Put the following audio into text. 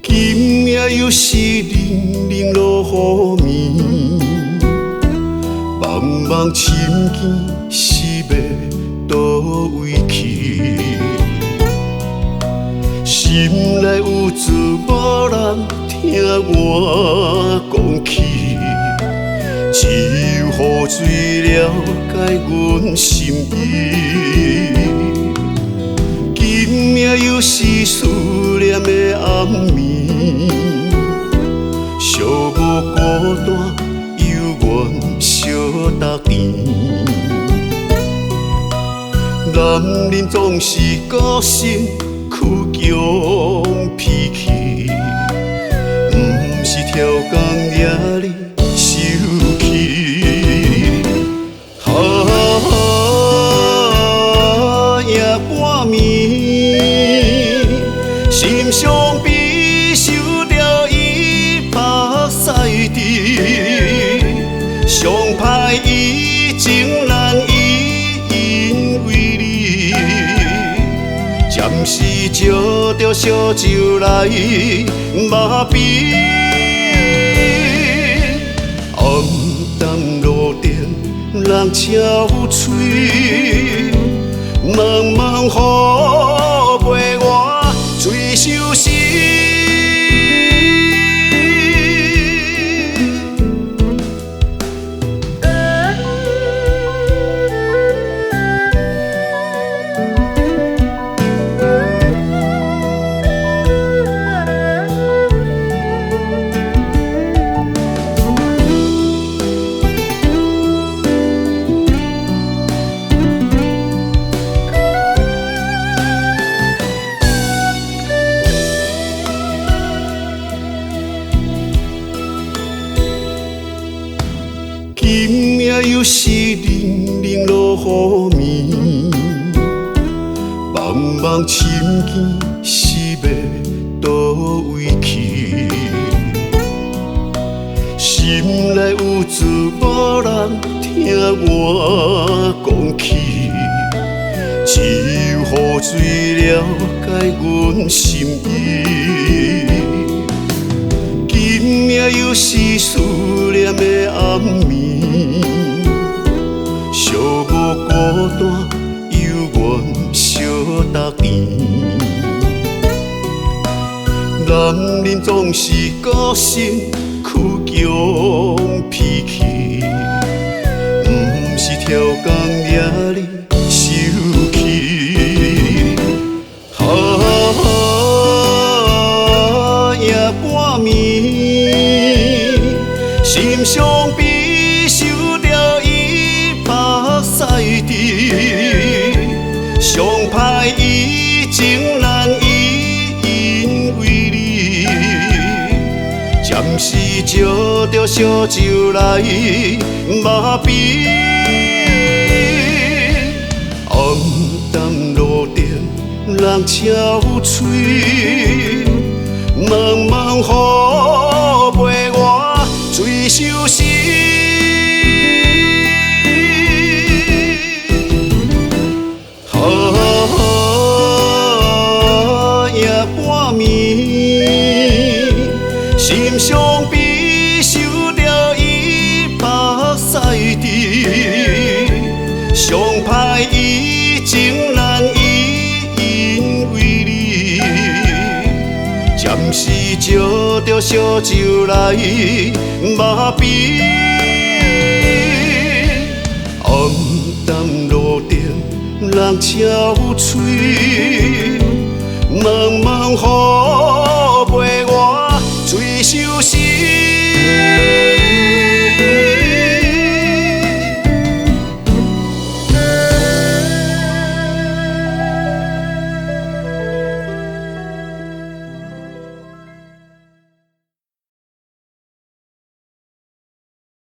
今夜又是冷冷落雨暝，茫茫深更是要倒位去？心内有字无人听我讲起，只有雨水了解阮心意。今夜又是思念的暗暝，寂无孤单，犹原小搭甜。男人总是个性倔强脾气，不是超工惹你生气。夜半暝，心伤悲受着伊目屎滴，伤歹伊情难依，因为你暂时借着烧酒来麻痹。暗淡路灯人憔悴，茫茫雨陪我醉相思。今夜又是冷冷落雨暝，茫茫深更是要倒位去？心内有字无人听我讲起，只有雨水了解阮心意。今夜又是思念的暗暝，寂无孤单，犹原小搭甜。男人总是个性倔强脾气，不是超工惹你生气。夜半暝，心伤悲受着伊目屎滴，伤歹伊情难依，因为你暂时借着烧酒来麻痹。暗淡路灯人憔悴，茫茫雨陪我醉相思。夜半暝，心伤悲受着伊目屎滴，伤歹伊情难依，因为你暂时借着烧酒来麻痹。暗淡路灯人憔悴，茫茫雨陪我醉相思。